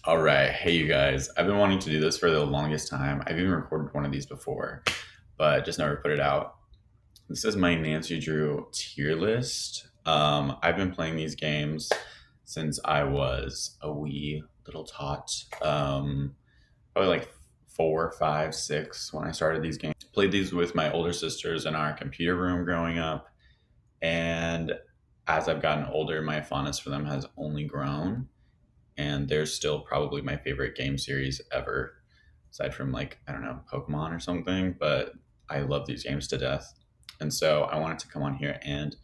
All right. Hey, you guys. I've been wanting to do this for the longest time. I've even recorded one of these before, but just never put it out. This is my Nancy Drew tier list. I've been playing these games since I was a wee little tot. Probably like four, five, six when I started these games. Played these with my older sisters in our computer room growing up. And as I've gotten older, my fondness for them has only grown, and they're still probably my favorite game series ever, aside from like I don't know Pokemon or something. But I love these games to death, and so I wanted to come on here and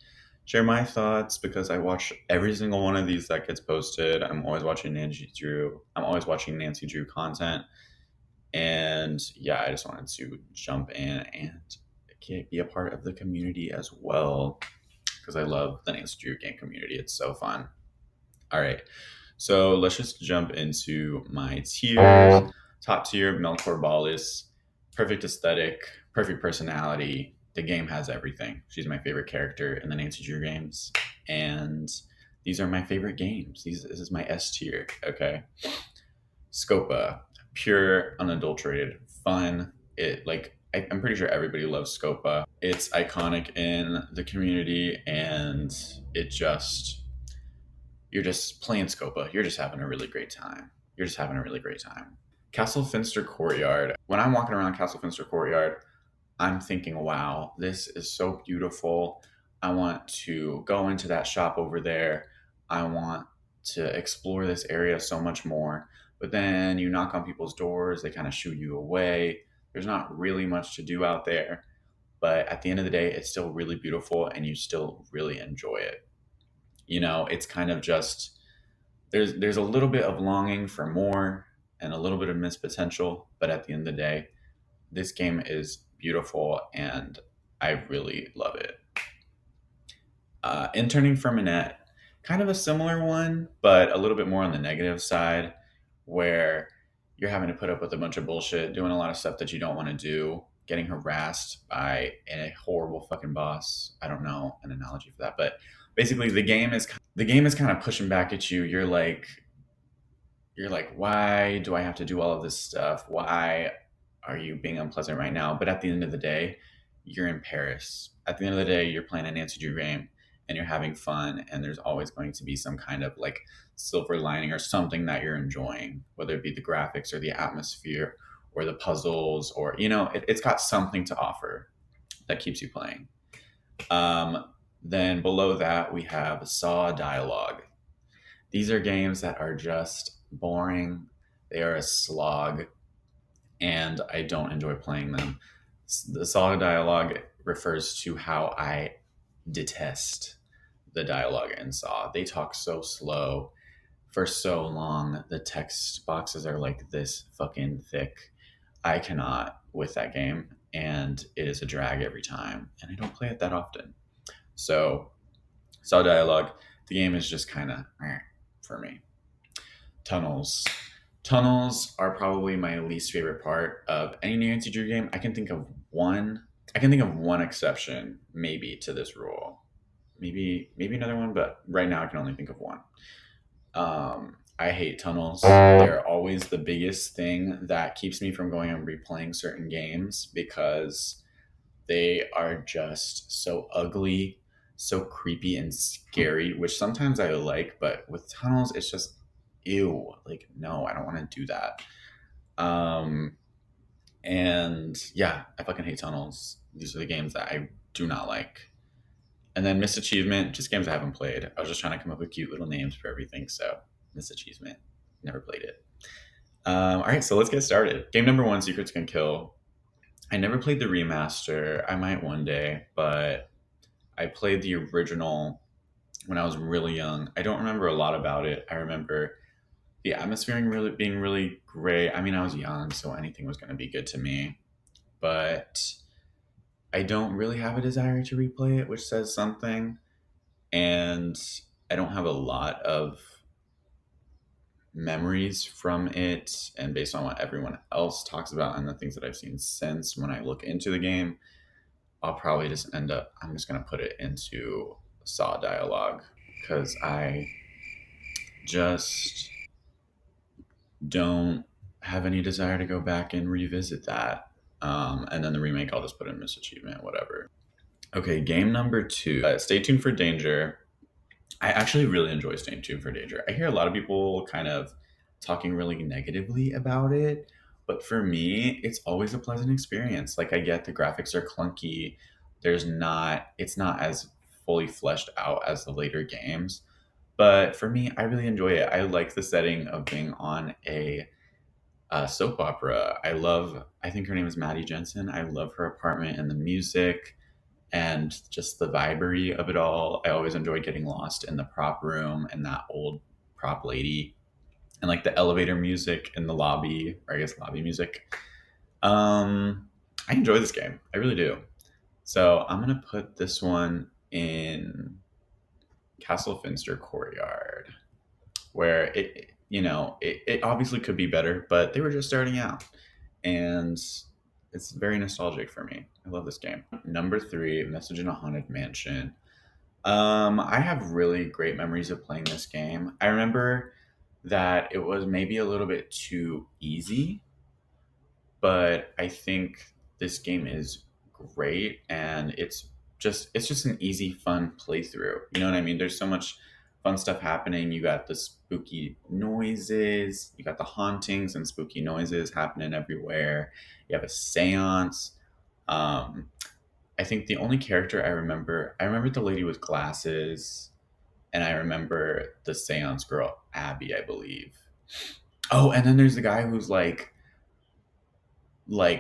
share my thoughts because I watch every single one of these that gets posted. I'm always watching Nancy Drew. I'm always watching Nancy Drew content, and yeah, I just wanted to jump in and be a part of the community as well because I love the Nancy Drew game community. It's so fun. All right. So let's just jump into my tiers. Top tier, Melkor Ballis. Perfect aesthetic, perfect personality. The game has everything. She's my favorite character in the Nancy Drew games. And these are my favorite games. This is my S tier. Okay. Scopa. Pure, unadulterated, fun. I'm pretty sure everybody loves Scopa. It's iconic in the community, and it just you're just playing Scopa. You're just having a really great time. You're just having a really great time. Castle Finster Courtyard. When I'm walking around Castle Finster Courtyard, I'm thinking, wow, this is so beautiful. I want to go into that shop over there. I want to explore this area so much more. But then you knock on people's doors, they kind of shoo you away. There's not really much to do out there. But at the end of the day, it's still really beautiful and you still really enjoy it. It's kind of just there's a little bit of longing for more and a little bit of missed potential, but at the end of the day, this game is beautiful and I really love it. Interning for Minette, kind of a similar one, but a little bit more on the negative side, where you're having to put up with a bunch of bullshit, doing a lot of stuff that you don't want to do, getting harassed by a horrible fucking boss. I don't know an analogy for that, but basically the game is kind of pushing back at you. You're like, why do I have to do all of this stuff? Why are you being unpleasant right now? But at the end of the day, you're in Paris. At the end of the day, you're playing a Nancy Drew game and you're having fun, and there's always going to be some kind of like silver lining or something that you're enjoying, whether it be the graphics or the atmosphere or the puzzles, or it's got something to offer that keeps you playing. Um, then below that, we have Saw Dialogue. These are games that are just boring. They are a slog, and I don't enjoy playing them. The Saw Dialogue refers to how I detest the dialogue in Saw. They talk so slow for so long. The text boxes are like this fucking thick. I cannot with that game, and it is a drag every time, and I don't play it that often. So, Saw Dialogue, the game is just kind of for me. Tunnels. Tunnels are probably my least favorite part of any Nancy Drew game. I can think of one. I can think of one exception, maybe, to this rule. Maybe another one, but right now I can only think of one. I hate tunnels. They're always the biggest thing that keeps me from going and replaying certain games because they are just so ugly, so creepy and scary, which sometimes I like, but with tunnels, it's just ew. Like, no, I don't want to do that. Um, and yeah, I fucking hate tunnels. These are the games that I do not like. And then Missed Achievement, just games I haven't played. I was just trying to come up with cute little names for everything. So Missed Achievement, never played it. All right, so let's get started. Game number one, Secrets Can Kill. I never played the remaster. I might one day, but I played the original when I was really young. I don't remember a lot about it. I remember the atmosphere being really great. I mean, I was young, so anything was going to be good to me. But I don't really have a desire to replay it, which says something. And I don't have a lot of memories from it. And based on what everyone else talks about and the things that I've seen since, when I look into the game, I'll probably just I'm just going to put it into Saw Dialogue because I just don't have any desire to go back and revisit that. And then the remake, I'll just put in misachievement, whatever. Okay, game number two. Stay tuned for danger. I actually really enjoy Stay Tuned for Danger. I hear a lot of people kind of talking really negatively about it, but for me, it's always a pleasant experience. Like I get the graphics are clunky. It's not as fully fleshed out as the later games, but for me, I really enjoy it. I like the setting of being on a soap opera. I think her name is Maddie Jensen. I love her apartment and the music and just the vibery of it all. I always enjoy getting lost in the prop room and that old prop lady and like the elevator music in the lobby, or I guess lobby music. I enjoy this game. I really do. So I'm gonna put this one in Castle Finster Courtyard, where it obviously could be better, but they were just starting out, and it's very nostalgic for me. I love this game. Number three, Message in a Haunted Mansion. I have really great memories of playing this game. I remember that it was maybe a little bit too easy, but I think this game is great and it's just an easy fun playthrough. You know what I mean? There's so much fun stuff happening. You got the spooky noises, you got the hauntings and spooky noises happening everywhere. You have a séance. Um I think the only character I remember the lady with glasses, and I remember the séance girl, Abby, I believe. Oh, and then there's the guy who's like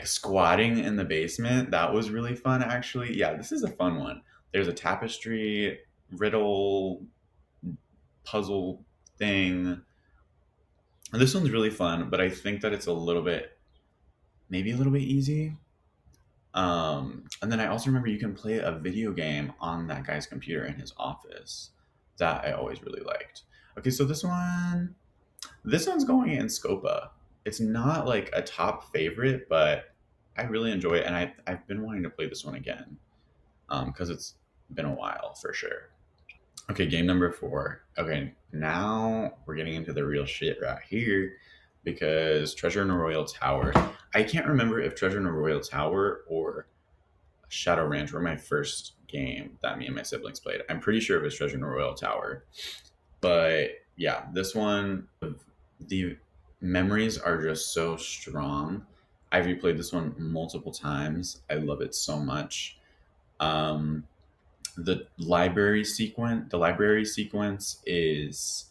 squatting in the basement. That was really fun, actually. Yeah, this is a fun one. There's a tapestry riddle puzzle thing. And this one's really fun, but I think that it's a little bit, maybe a little bit easy. And then I also remember you can play a video game on that guy's computer in his office. That I always really liked. Okay, so this one's going in Scopa. It's not like a top favorite, but I really enjoy it, and I've been wanting to play this one again because it's been a while for sure. Okay, game number four. Okay, now we're getting into the real shit right here because Treasure in a Royal Tower. I can't remember if Treasure in a Royal Tower or Shadow Ranch were my first game that me and my siblings played. I'm pretty sure it was Treasure in a Royal Tower. But yeah, this one, the memories are just so strong. I've replayed this one multiple times. I love it so much. Um, the library sequence is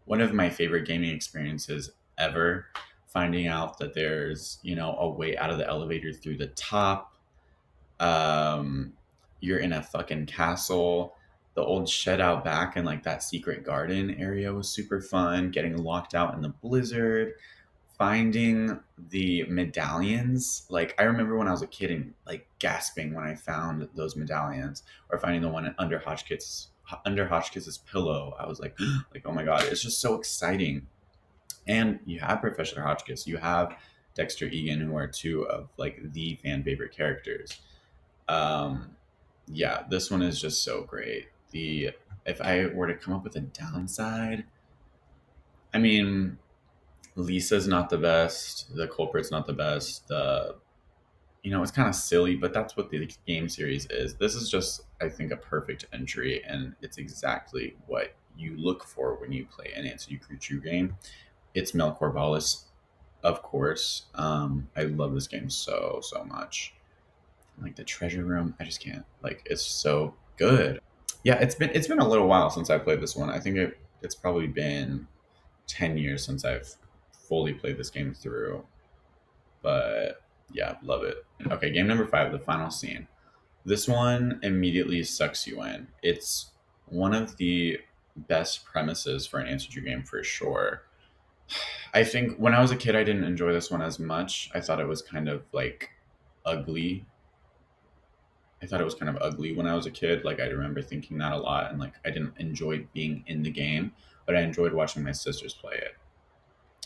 one of my favorite gaming experiences ever. Finding out that there's, a way out of the elevator through the top. um, you're in a fucking castle. The old shed out back and like that secret garden area was super fun. Getting locked out in the blizzard, finding the medallions. Like I remember when I was a kid and like gasping when I found those medallions, or finding the one under Hotchkiss's pillow. I was like, like oh my god, it's just so exciting. And you have Professor Hotchkiss, you have Dexter Egan, who are two of like the fan favorite characters. um, yeah, this one is just so great. The If I were to come up with a downside, I mean, Lisa's not the best. The culprit's not the best. It's kind of silly, but that's what the game series is. This is just, I think, a perfect entry, and it's exactly what you look for when you play an Nancy Creature game. It's Mel Corvallis, of course. I love this game so much. Like the treasure room, I just can't. Like it's so good. Yeah, it's been a little while since I played this one. I think it's probably been 10 years since I've fully played this game through. But yeah, love it. Okay, game number five, the final scene. This one immediately sucks you in. It's one of the best premises for an answer game for sure. I think when I was a kid, I didn't enjoy this one as much. I thought it was kind of like ugly. I thought it was kind of ugly when I was a kid. Like I remember thinking that a lot, and like I didn't enjoy being in the game, but I enjoyed watching my sisters play it,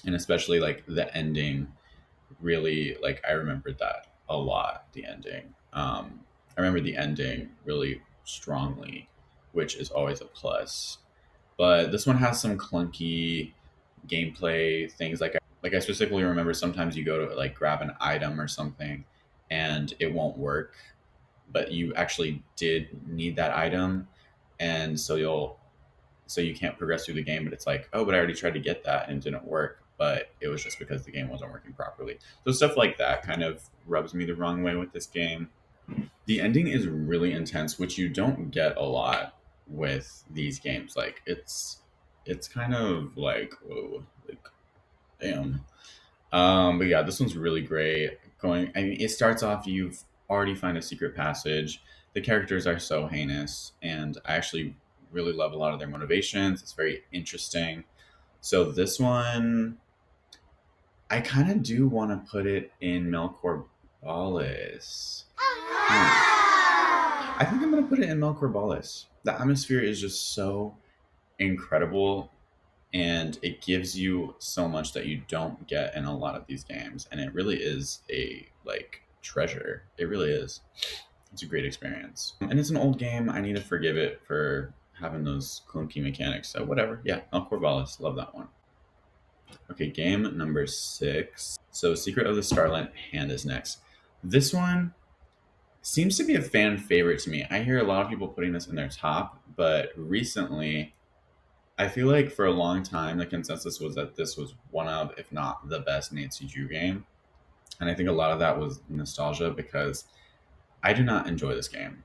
and especially like the ending. Really, like I remembered that a lot. The ending. I remember the ending really strongly, which is always a plus. But this one has some clunky gameplay things. Like Like I specifically remember sometimes you go to like grab an item or something and it won't work, but you actually did need that item, and so you can't progress through the game, but it's like, oh, but I already tried to get that and it didn't work, but it was just because the game wasn't working properly. So stuff like that kind of rubs me the wrong way with this game. The ending is really intense, which you don't get a lot with these games. Like it's kind of like, whoa, like damn. But yeah, this one's really great. I mean, it starts off, you've already find a secret passage. The characters are so heinous, and I actually really love a lot of their motivations. It's very interesting. So this one, I kind of do want to put it in Melkor Balis. I think I'm gonna put it in Melkor Balis. The atmosphere is just so incredible, and it gives you so much that you don't get in a lot of these games, and it really is a like treasure. It really is. It's a great experience, and it's an old game. I need to forgive it for having those clunky mechanics. So whatever. Yeah, El Corvallis, love that one. Okay, game number 6. So Secret of the Scarlet Hand is next. This one seems to be a fan favorite to me. I hear a lot of people putting this in their top, but recently I feel like for a long time the consensus was that this was one of, if not the best Nancy Drew game. And I think a lot of that was nostalgia because I do not enjoy this game.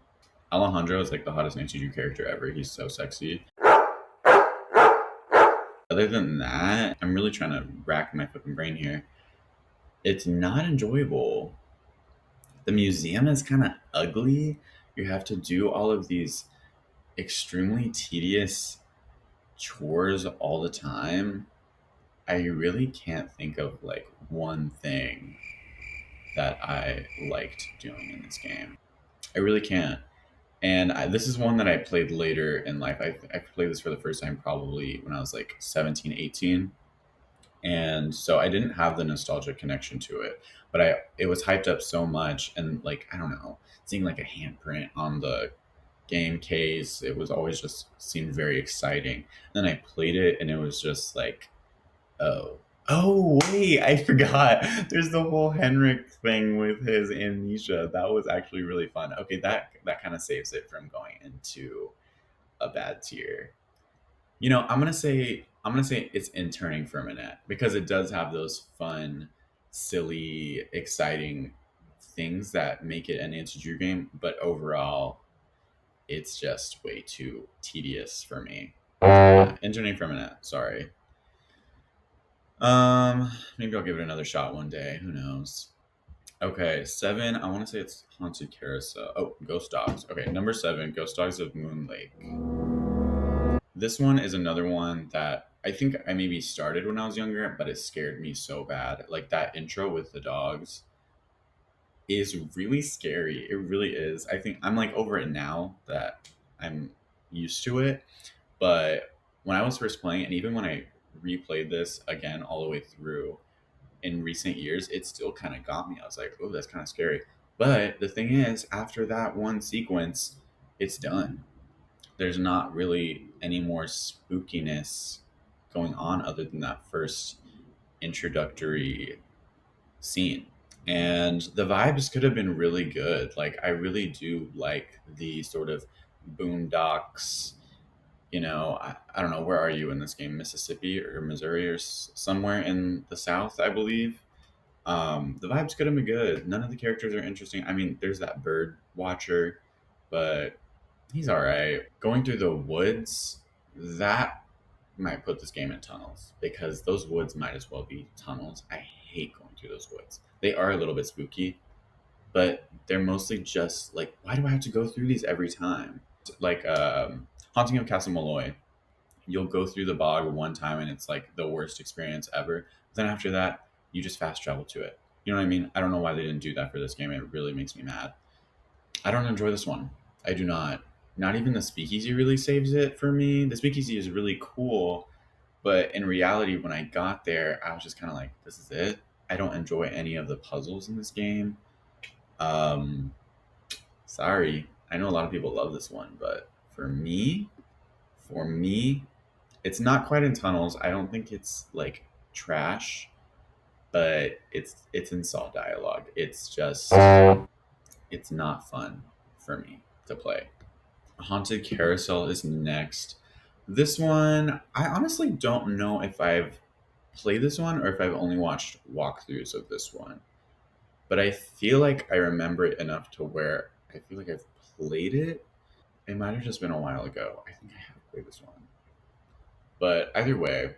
Alejandro is like the hottest Nancy Drew character ever. He's so sexy. Other than that, I'm really trying to rack my fucking brain here. It's not enjoyable. The museum is kind of ugly. You have to do all of these extremely tedious chores all the time. I really can't think of like one thing that I liked doing in this game. I really can't. And this is one that I played later in life. I played this for the first time probably when I was like 17, 18. And so I didn't have the nostalgia connection to it. But it was hyped up so much, and like I don't know, seeing like a handprint on the game case, it was always just seemed very exciting. And then I played it and it was just like, oh. Oh wait, I forgot. There's the whole Henrik thing with his amnesia. That was actually really fun. Okay, that kind of saves it from going into a bad tier. I'm gonna say it's interning for a minute because it does have those fun, silly, exciting things that make it an anti-Drew game, but overall, it's just way too tedious for me. Interning for a minute. Sorry. Maybe I'll give it another shot one day. Who knows? Okay, 7. I want to say it's Haunted Carousel. Oh, Ghost Dogs. Okay, number 7, Ghost Dogs of Moon Lake. This one is another one that I think I maybe started when I was younger, but it scared me so bad. Like that intro with the dogs is really scary. It really is. I think I'm like over it now that I'm used to it. But when I was first playing, and even when I replayed this again all the way through in recent years, it still kind of got me. I was like, oh, that's kind of scary. But the thing is, after that one sequence, it's done. There's not really any more spookiness going on other than that first introductory scene. And the vibes could have been really good. Like, I really do like the sort of boondocks. I don't know, where are you in this game? Mississippi or Missouri or somewhere in the South, I believe. The vibes could have been good. None of the characters are interesting. I mean, there's that bird watcher, but he's all right. Going through the woods, that might put this game in tunnels because those woods might as well be tunnels. I hate going through those woods. They are a little bit spooky, but they're mostly just like, why do I have to go through these every time? Like Haunting of Castle Malloy, you'll go through the bog one time and it's like the worst experience ever. But then after that, you just fast travel to it. You know what I mean? I don't know why they didn't do that for this game. It really makes me mad. I don't enjoy this one. I do not. Not even the speakeasy really saves it for me. The speakeasy is really cool, but in reality, when I got there, I was just kind of like, this is it. I don't enjoy any of the puzzles in this game. Um, Sorry. I know a lot of people love this one, but for me, it's not quite in tunnels. I don't think it's like trash. but it's insult dialogue. It's just it's not fun for me to play. Haunted Carousel is next. This one, I honestly don't know if I've played this one or if I've only watched walkthroughs of this one. But I feel like I remember it enough to where I feel like I've played it. It might have just been a while ago. I think I have played this one. But either way,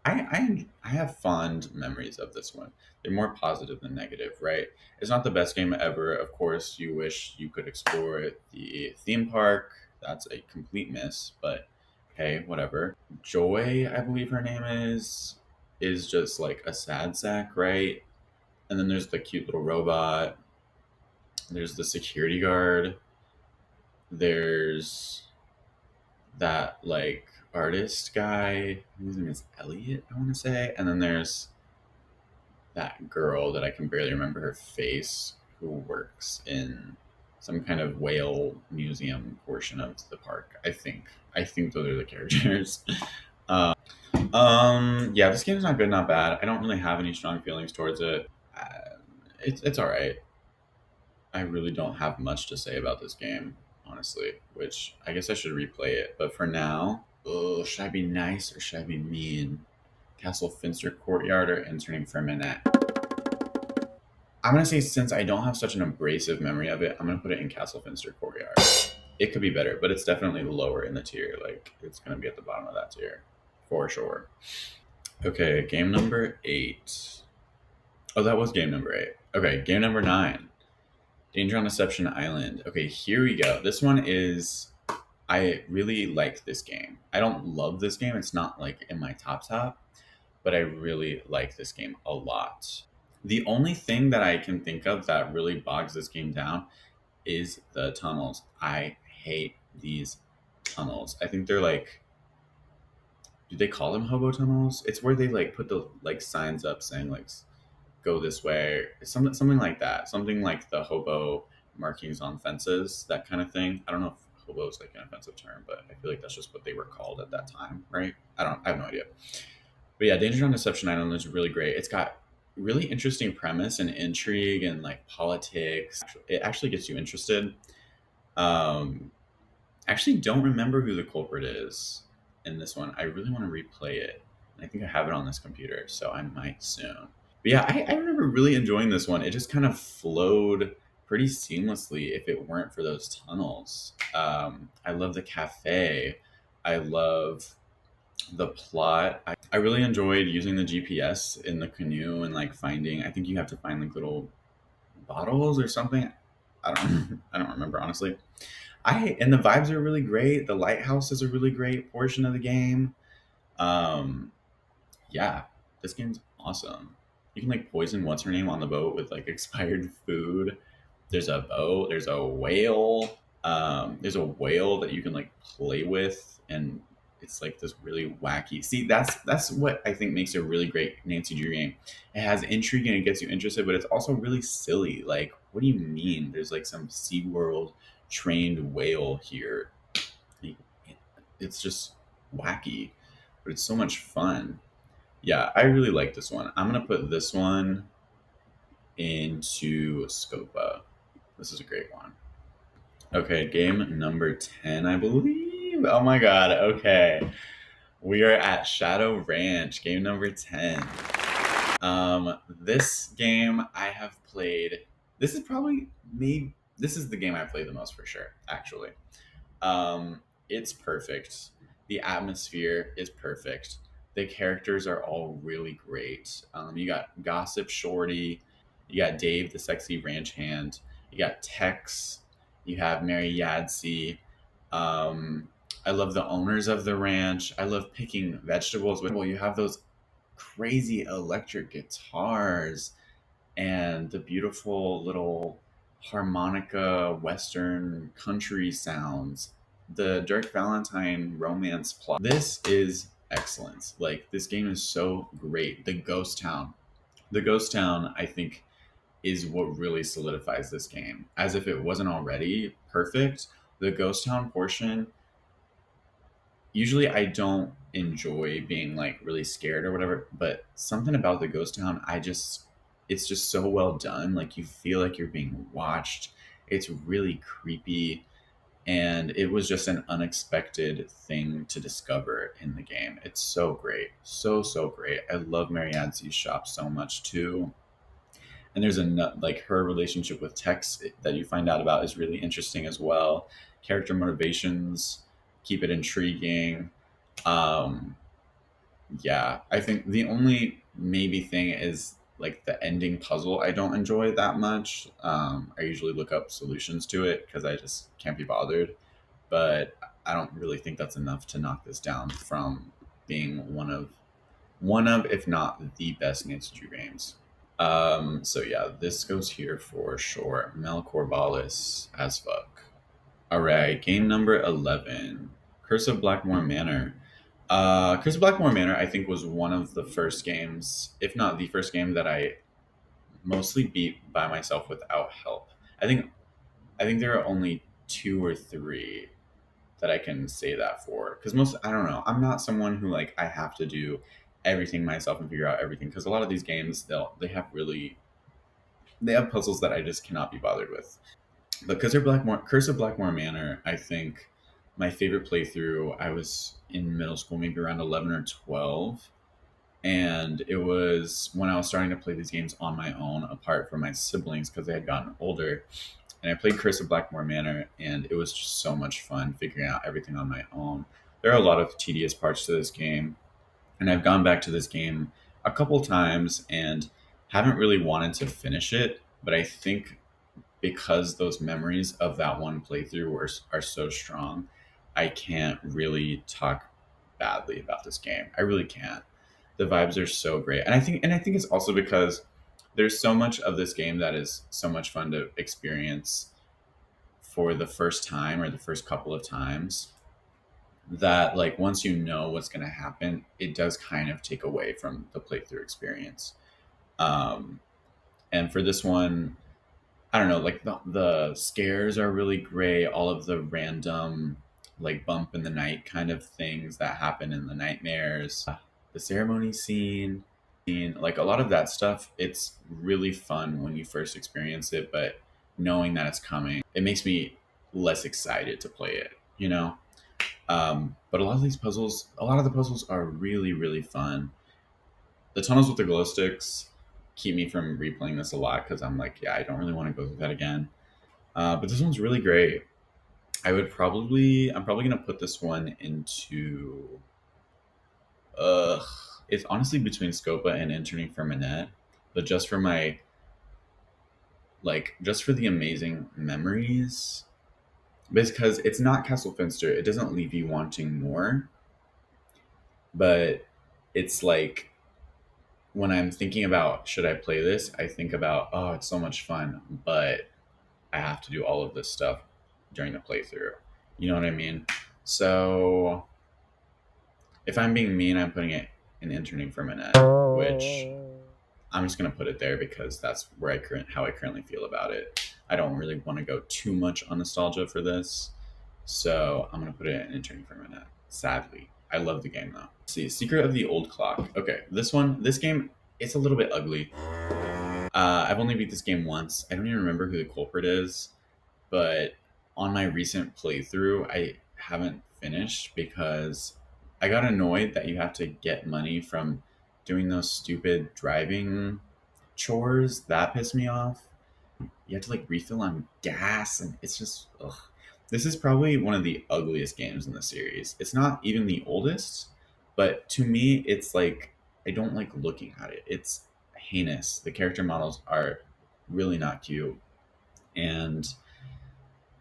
I have fond memories of this one. They're more positive than negative, right? It's not the best game ever. Of course, you wish you could explore the theme park. That's a complete miss, but hey, whatever. Joy, I believe her name is just like a sad sack, right? And then there's the cute little robot. There's the security guard. There's that like artist guy. His name is Elliot, I want to say. And then there's that girl that I can barely remember her face who works in some kind of whale museum portion of the park. I think those are the characters. Yeah, this game's not good, not bad. I don't really have any strong feelings towards it. It's all right. I really don't have much to say about this game, honestly. Which I guess I should replay it. But for now, oh, should I be nice or should I be mean? Castle Finster Courtyard or Entering Fermanagh? I'm gonna say since I don't have such an abrasive memory of it, I'm gonna put it in Castle Finster Courtyard. It could be better, but it's definitely lower in the tier. Like it's gonna be at the bottom of that tier, for sure. Okay, game number 8. Oh, that was game number 8. Okay, game number 9. Danger on Deception Island. Okay, here we go. This one is I really like this game. I don't love this game. It's not like in my top, but I really like this game a lot. The only thing that I can think of that really bogs this game down is the tunnels. I hate these tunnels. I think they're like, do they call them hobo tunnels? It's where they like put the like signs up saying like go this way, something like that. Something like the hobo markings on fences, that kind of thing. I don't know if hobo is like an offensive term, but I feel like that's just what they were called at that time, right? I have no idea. But yeah, Danger on Deception Island is really great. It's got really interesting premise and intrigue and like politics. It actually gets you interested. Um, I actually don't remember who the culprit is in this one. I really want to replay it. I think I have it on this computer, so I might soon. But yeah, I remember really enjoying this one. It just kind of flowed pretty seamlessly if it weren't for those tunnels. I love the cafe. I love the plot. I really enjoyed using the GPS in the canoe and like finding. I think you have to find like little bottles or something. I don't. I don't remember honestly. I and the vibes are really great. The lighthouse is a really great portion of the game. Um, yeah, this game's awesome. You can like poison what's her name on the boat with like expired food. There's a boat. There's a whale. There's a whale that you can like play with, and it's like this really wacky. See, that's what I think makes it a really great Nancy Drew game. It has intrigue and it gets you interested, but it's also really silly. Like, what do you mean? There's like some SeaWorld trained whale here. It's just wacky, but it's so much fun. Yeah, I really like this one. I'm gonna put this one into Scopa. This is a great one. Okay, game number 10, I believe. Oh my god, okay. We are at Shadow Ranch, game number 10. This game I have played. This is probably me. This is the game I played the most for sure, actually. It's perfect. The atmosphere is perfect. The characters are all really great. You got Gossip Shorty, you got Dave, the sexy ranch hand, you got Tex, you have Mary Yadsey. Um, I love the owners of the ranch. I love picking vegetables. Well, you have those crazy electric guitars and the beautiful little harmonica western country sounds, the Dirk Valentine romance plot. This is excellent. Like this game is so great. The ghost town I think is what really solidifies this game, as if it wasn't already perfect. The ghost town portion, usually I don't enjoy being like really scared or whatever, but something about the ghost town, it's just so well done. Like you feel like you're being watched. It's really creepy, and it was just an unexpected thing to discover in the game. It's so great, so great. I love Mariadzi's shop so much too. And there's like her relationship with Tex that you find out about is really interesting as well. Character motivations keep it intriguing. Um, yeah, I think the only maybe thing is like the ending puzzle I don't enjoy that much. I usually look up solutions to it because I just can't be bothered. But I don't really think that's enough to knock this down from being one of if not the best Nancy Drew games. So yeah, this goes here for sure. Mel Corvallis as fuck. All right, game number 11, Curse of Blackmore Manor. Curse of Blackmore Manor, I think, was one of the first games, if not the first game, that I mostly beat by myself without help. I think I think there are only two or three that I can say that for. Because most, I don't know, I'm not someone who like I have to do everything myself and figure out everything. Because a lot of these games, they have puzzles that I just cannot be bothered with. But Curse of Blackmore Manor, I think my favorite playthrough. I was in middle school, maybe around 11 or 12, and it was when I was starting to play these games on my own, apart from my siblings because they had gotten older. And I played Curse of Blackmore Manor, and it was just so much fun figuring out everything on my own. There are a lot of tedious parts to this game, and I've gone back to this game a couple times and haven't really wanted to finish it. But I think because those memories of that one playthrough are so strong, I can't really talk badly about this game. I really can't. The vibes are so great, and I think it's also because there's so much of this game that is so much fun to experience for the first time or the first couple of times, that like once you know what's going to happen, it does kind of take away from the playthrough experience. um and for this one, I don't know, like the scares are really great. All of the random like bump in the night kind of things that happen in the nightmares, the ceremony scene, like a lot of that stuff, it's really fun when you first experience it, but knowing that it's coming, it makes me less excited to play it, you know? But a lot of the puzzles are really, really fun. The tunnels with the glow sticks keep me from replaying this a lot because I'm like, yeah, I don't really want to go through that again. But this one's really great. I'm probably gonna put this one into. Uh, it's honestly between Scopa and Interning for Manette, but just for the amazing memories, because it's not Castle Finster, it doesn't leave you wanting more. But it's like when I'm thinking about should I play this, I think about, oh, it's so much fun, but I have to do all of this stuff during the playthrough. You know what I mean? So if I'm being mean, I'm putting it in Interning for Minette, which I'm just gonna put it there because that's where how I currently feel about it. I don't really want to go too much on nostalgia for this, so I'm gonna put it in Interning for Minette. Sadly, I love the game though. Let's see, Secret of the Old Clock. Okay, this game, it's a little bit ugly. I've only beat this game once. I don't even remember who the culprit is, but on my recent playthrough, I haven't finished because I got annoyed that you have to get money from doing those stupid driving chores. That pissed me off. You have to like refill on gas, and it's just ugh. This is probably one of the ugliest games in the series. It's not even the oldest, but to me, it's like I don't like looking at it. It's heinous. The character models are really not cute, and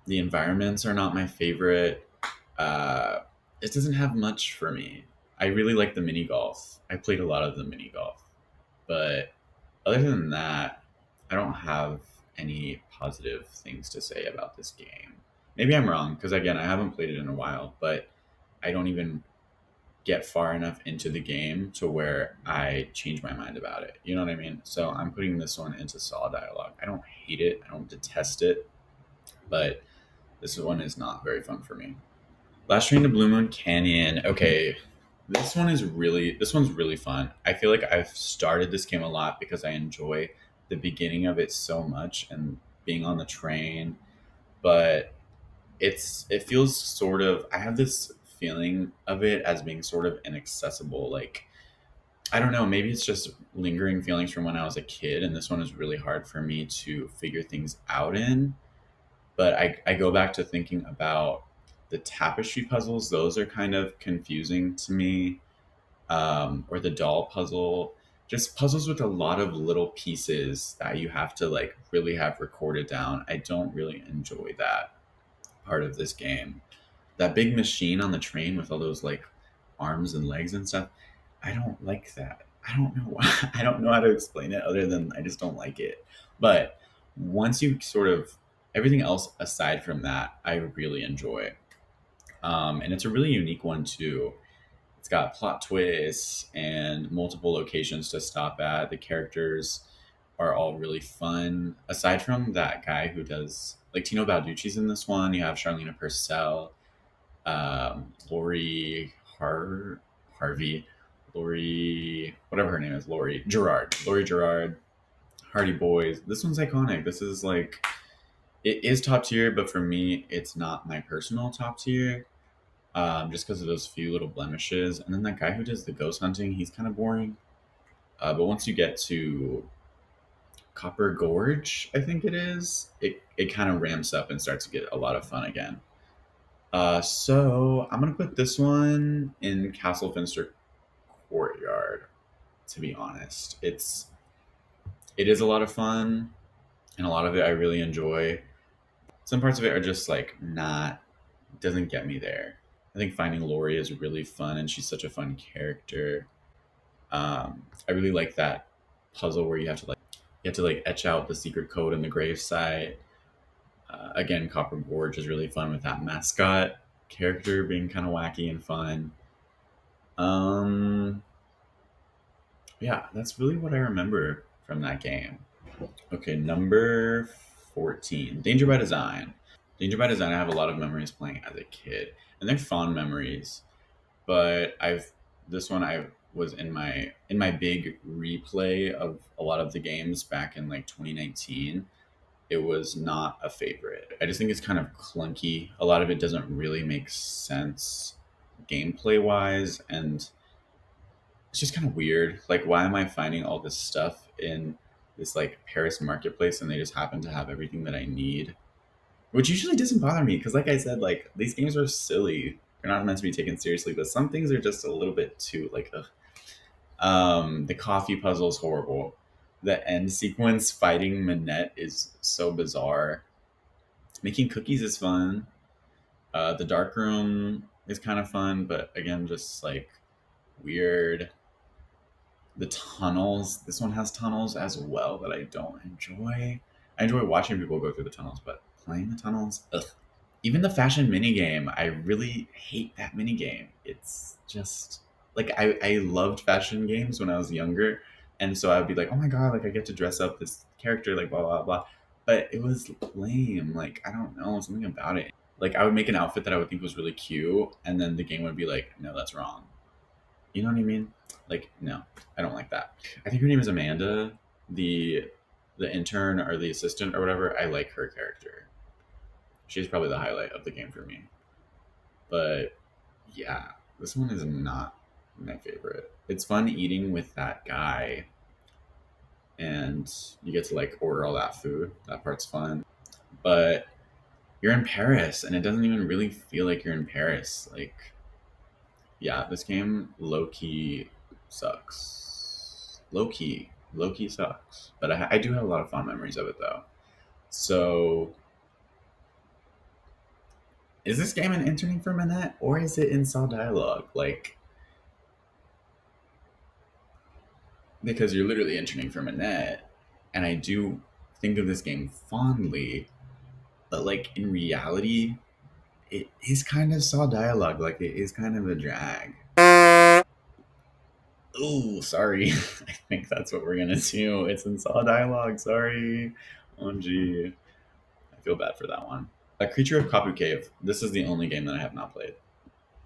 the environments are not my favorite. Uh, it doesn't have much for me. I really like the mini golf. I played a lot of the mini golf, but other than that, I don't have any positive things to say about this game. Maybe I'm wrong because again, I haven't played it in a while, but I don't even get far enough into the game to where I change my mind about it. You know what I mean? So I'm putting this one into Saw Dialogue. I don't hate it. I don't detest it, but this one is not very fun for me. Last Train to Blue Moon Canyon. Okay, This one's really fun. I feel like I've started this game a lot because I enjoy the beginning of it so much and being on the train, but it feels sort of I have this feeling of it as being sort of inaccessible. Like I don't know, maybe it's just lingering feelings from when I was a kid, and this one is really hard for me to figure things out in. But I go back to thinking about the tapestry puzzles; those are kind of confusing to me, or the doll puzzle. Just puzzles with a lot of little pieces that you have to like really have recorded down. I don't really enjoy that part of this game. That big machine on the train with all those like arms and legs and stuff, I don't like that. I don't know why. I don't know how to explain it other than I just don't like it. But once you sort of everything else aside from that, I really enjoy. And it's a really unique one too. It's got plot twists and multiple locations to stop at. The characters are all really fun. Aside from that guy who does like Tino Balducci's in this one, you have Charlena Purcell, Lori Harvey, Lori, whatever her name is, Lori Gerard, Hardy Boys. This one's iconic. This is like, it is top tier, but for me, it's not my personal top tier. Just because of those few little blemishes. And then that guy who does the ghost hunting, he's kind of boring. But once you get to Copper Gorge, I think it is, it kind of ramps up and starts to get a lot of fun again. So I'm gonna put this one in Castle Finster Courtyard. To be honest, it is a lot of fun, and a lot of it I really enjoy. Some parts of it are just like not doesn't get me there. I think finding Lori is really fun, and she's such a fun character. I really like that puzzle where you have to like etch out the secret code in the gravesite. Again, Copper Gorge is really fun with that mascot character being kind of wacky and fun. Um, yeah, that's really what I remember from that game. Okay, number 14, Danger by Design. Danger by Design, I have a lot of memories playing as a kid, and they're fond memories. But this one I was in my big replay of a lot of the games back in like 2019. It was not a favorite. I just think it's kind of clunky. A lot of it doesn't really make sense gameplay wise, and it's just kind of weird. Like, why am I finding all this stuff in this like Paris marketplace and they just happen to have everything that I need? Which usually doesn't bother me because, like I said, like these games are silly. They're not meant to be taken seriously, but some things are just a little bit too like. Ugh. The coffee puzzle is horrible. The end sequence fighting Minette is so bizarre. Making cookies is fun. The dark room is kind of fun, but again, just like weird. The tunnels. This one has tunnels as well that I don't enjoy. I enjoy watching people go through the tunnels, but playing the tunnels, ugh. Even the fashion mini game, I really hate that mini game. It's just like I loved fashion games when I was younger, and so I would be like, oh my god, like I get to dress up this character, like blah blah blah. But it was lame. Like I don't know something about it. Like I would make an outfit that I would think was really cute, and then the game would be like, no, that's wrong. You know what I mean? Like no, I don't like that. I think her name is Amanda, the the intern or the assistant or whatever. I like her character. She's probably the highlight of the game for me. But yeah, this one is not my favorite. It's fun eating with that guy, and you get to like order all that food. That part's fun. But you're in Paris, and it doesn't even really feel like you're in Paris. Like, yeah, this game low key sucks. Low key sucks. But I do have a lot of fond memories of it though. So, is this game an interning for Minette, or is it in Saw Dialogue? Like, because you're literally interning from a net, and I do think of this game fondly, but like in reality, it is kind of saw dialogue. Like it is kind of a drag. Oh, sorry. I think that's what we're gonna do. It's in saw dialogue. Sorry. OMG. I feel bad for that one. A Creature of Kapu Cave. This is the only game that I have not played.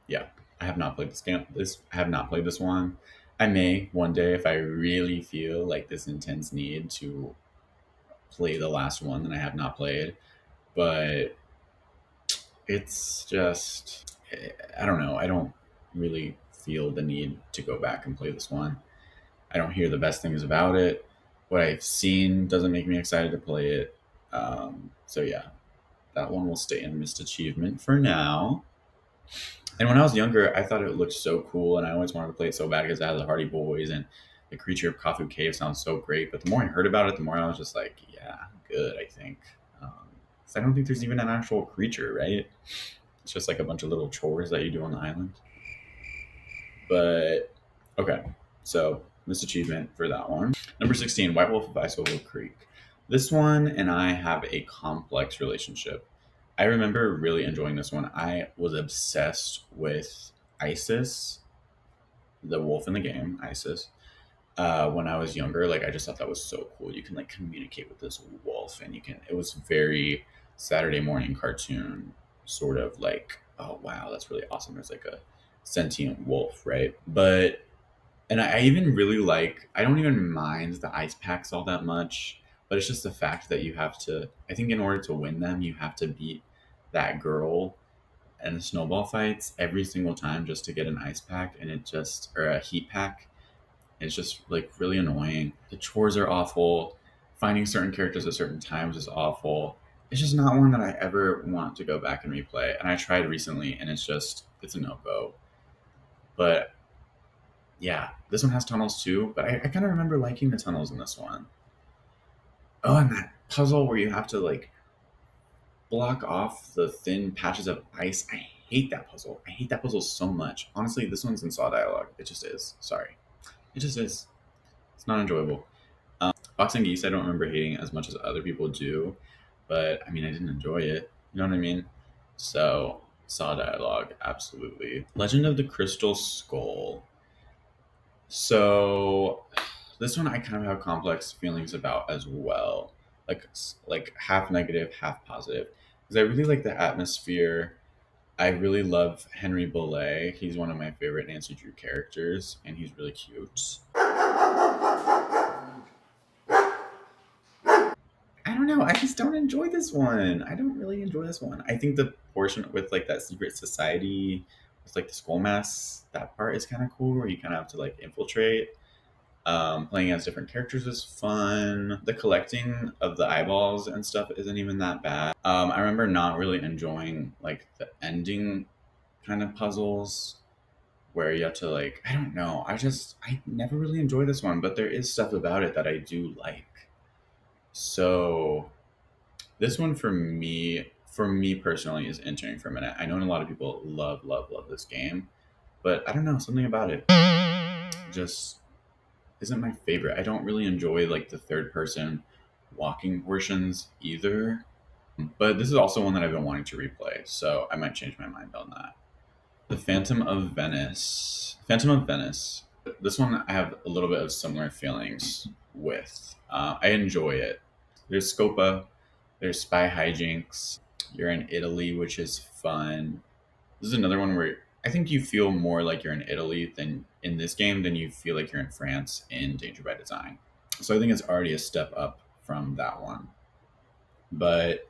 Yeah. I have not played this game. I have not played this one. I may one day if I really feel like this intense need to play the last one that I have not played. But it's just I don't know. I don't really feel the need to go back and play this one. I don't hear the best things about it. What I've seen doesn't make me excited to play it. So yeah, that one will stay in missed achievement for now. And when I was younger, I thought it looked so cool, and I always wanted to play it so bad because it had the Hardy Boys and the creature of Kafu Cave sounds so great. But the more I heard about it, the more I was just like, yeah, good. I think. 'Cause I don't think there's even an actual creature, right? It's just like a bunch of little chores that you do on the island. But okay, so missed achievement for that one. Number 16, White Wolf of Icehovel Creek. This one and I have a complex relationship. I remember really enjoying this one. I was obsessed with Isis, the wolf in the game, Isis. When I was younger, like I just thought that was so cool. You can like communicate with this wolf, and you can. It was very Saturday morning cartoon, sort of like, oh wow, that's really awesome. There's like a sentient wolf, right? But and I even really like. I don't even mind the ice packs all that much, but it's just the fact that you have to. I think in order to win them, you have to beat that girl in the snowball fights every single time just to get an ice pack, and it just or a heat pack. It's just like really annoying. The chores are awful. Finding certain characters at certain times is awful. It's just not one that I ever want to go back and replay. And I tried recently, and it's a no go. But yeah, this one has tunnels too. But I kind of remember liking the tunnels in this one. Oh, and that puzzle where you have to like block off the thin patches of ice. I hate that puzzle. I hate that puzzle so much. Honestly, this one's in saw dialogue. It just is. Sorry. It just is. It's not enjoyable. Boxing Geese, I don't remember hating as much as other people do, but I mean, I didn't enjoy it. You know what I mean? So, saw dialogue, absolutely. Legend of the Crystal Skull. So, this one I kind of have complex feelings about as well, like half negative, half positive, because I really like the atmosphere. I really love Henry Boulay. He's one of my favorite Nancy Drew characters, and he's really cute. I don't know. I just don't enjoy this one. I don't really enjoy this one. I think the portion with like that secret society with like the skull mass, that part is kind of cool where you kind of have to like infiltrate. Playing as different characters is fun. The collecting of the eyeballs and stuff isn't even that bad. I remember not really enjoying like the ending kind of puzzles where you have to like, I don't know. I never really enjoyed this one, but there is stuff about it that I do like. So this one for me personally, is entering for a minute. I know a lot of people love, love, love this game, but I don't know, something about it just isn't my favorite. I don't really enjoy like the third person walking portions either. But this is also one that I've been wanting to replay, so I might change my mind on that. The Phantom of Venice. Phantom of Venice. This one I have a little bit of similar feelings with. I enjoy it. There's Scopa, there's Spy Hijinks. You're in Italy, which is fun. This is another one where I think you feel more like you're in Italy than in this game than you feel like you're in France in Danger by Design. So I think it's already a step up from that one. But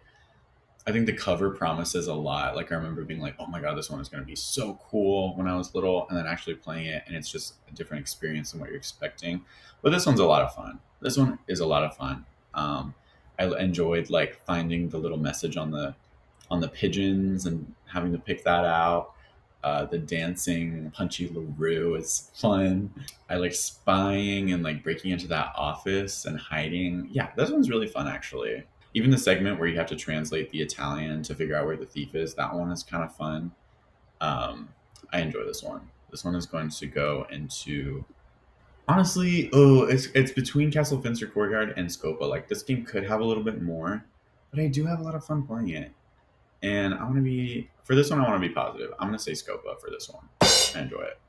I think the cover promises a lot. Like I remember being like, "Oh my god, this one is going to be so cool" when I was little, and then actually playing it, and it's just a different experience than what you're expecting. But this one's a lot of fun. This one is a lot of fun. I enjoyed like finding the little message on the pigeons and having to pick that out. The dancing Punchy LaRue is fun. I like spying and like breaking into that office and hiding. Yeah, this one's really fun actually. Even the segment where you have to translate the Italian to figure out where the thief is, that one is kind of fun. I enjoy this one. This one is going to go into honestly, oh, it's between Castle Fencer Courtyard and Scopa. Like this game could have a little bit more, but I do have a lot of fun playing it. And I want to be for this one. I want to be positive. I'm gonna say Scopa for this one. I enjoy it.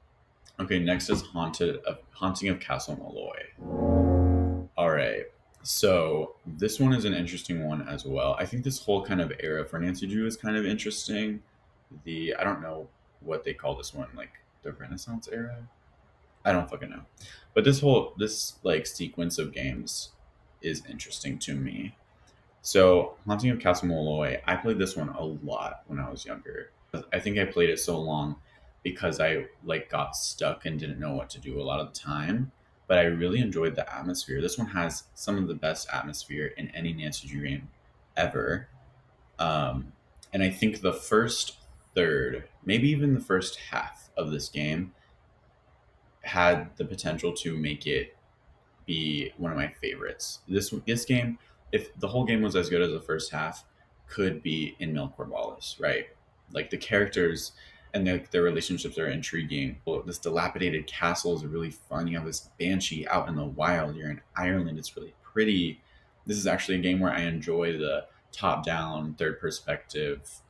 Okay, next is Haunting of Castle Malloy. All right, so this one is an interesting one as well. I think this whole kind of era for Nancy Drew is kind of interesting. The I don't know. what they call this one, like the Renaissance era. I don't fucking know. But this like sequence of games is interesting to me. So, Haunting of Castle Molloy, I played this one a lot when I was younger. I think I played it so long because I like got stuck and didn't know what to do a lot of the time. But I really enjoyed the atmosphere. This one has some of the best atmosphere in any Nancy Drew game ever. Um, and I think the first third, maybe even the first half of this game, had the potential to make it be one of my favorites. This game, if the whole game was as good as the first half, could be in Mill Corvallis, right? Like the characters and their relationships are intriguing. Well, this dilapidated castle is really fun. You have this banshee out in the wild. You're in Ireland. It's really pretty. This is actually a game where I enjoy the top-down, third perspective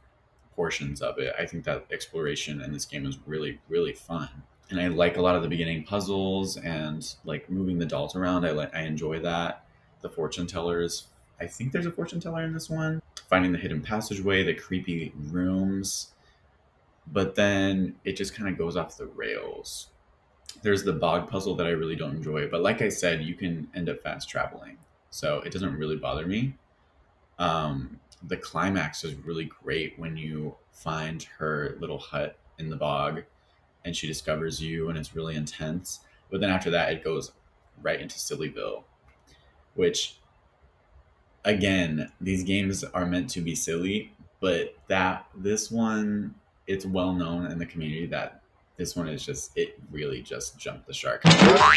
portions of it. I think that exploration in this game is really, really fun, and I like a lot of the beginning puzzles and like moving the dolls around. I enjoy that. The fortune tellers. I think there's a fortune teller in this one. Finding the hidden passageway, the creepy rooms, but then it just kind of goes off the rails. There's the bog puzzle that I really don't enjoy, but like I said, you can end up fast traveling, so it doesn't really bother me. The climax is really great when you find her little hut in the bog and she discovers you, and it's really intense. But then after that, it goes right into Sillyville, which again, these games are meant to be silly, but that this one, it's well known in the community that this one is just it really just jumped the shark. The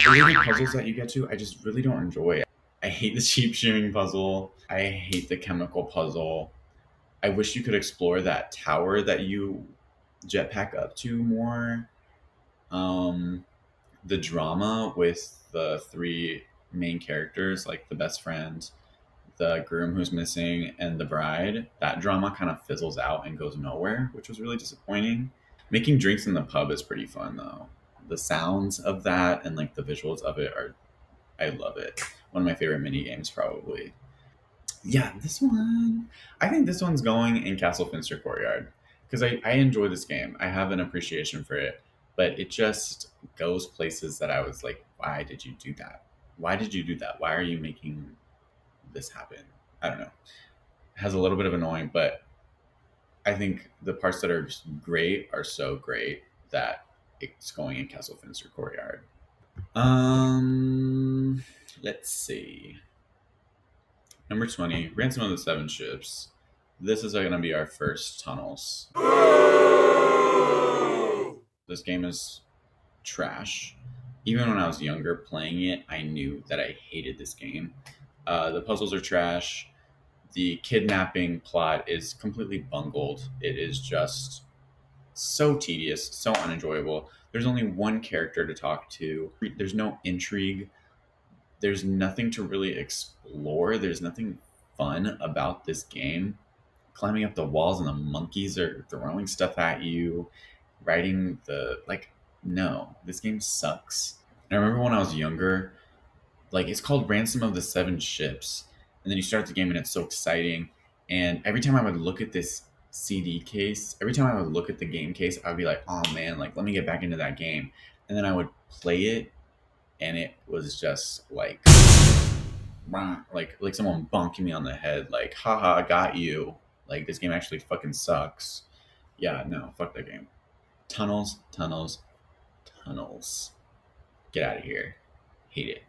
little puzzles that you get to, I just really don't enjoy. I hate the sheep shearing puzzle. I hate the chemical puzzle. I wish you could explore that tower that you jetpack up to more. Um, the drama with the three main characters, like the best friend, the groom who's missing, and the bride, that drama kind of fizzles out and goes nowhere, which was really disappointing. Making drinks in the pub is pretty fun though. The sounds of that and like the visuals of it are, I love it. One of my favorite mini games, probably. Yeah, this one. I think this one's going in Castle Finster Courtyard because I enjoy this game. I have an appreciation for it, but it just goes places that I was like, why did you do that? Why did you do that? Why are you making this happen? I don't know. It has a little bit of annoying, but I think the parts that are just great are so great that it's going in Castle Finster Courtyard. Um, let's see. Number 20, Ransom of the Seven Ships. This is going to be our first tunnels. This game is trash. Even when I was younger playing it, I knew that I hated this game. The puzzles are trash. The kidnapping plot is completely bungled. It is just so tedious, so unenjoyable. There's only one character to talk to. There's no intrigue. There's nothing to really explore. There's nothing fun about this game. Climbing up the walls and the monkeys are throwing stuff at you, riding the like no, this game sucks. And I remember when I was younger, like it's called Ransom of the Seven Ships, and then you start the game and it's so exciting. And every time I would look at this CD case, every time I would look at the game case, I'd be like, oh man, like let me get back into that game. And then I would play it, and it was just like someone bonking me on the head, like, haha, I got you. Like this game actually fucking sucks. Yeah, no, fuck that game. Tunnels, tunnels, tunnels. Get out of here. Hate it.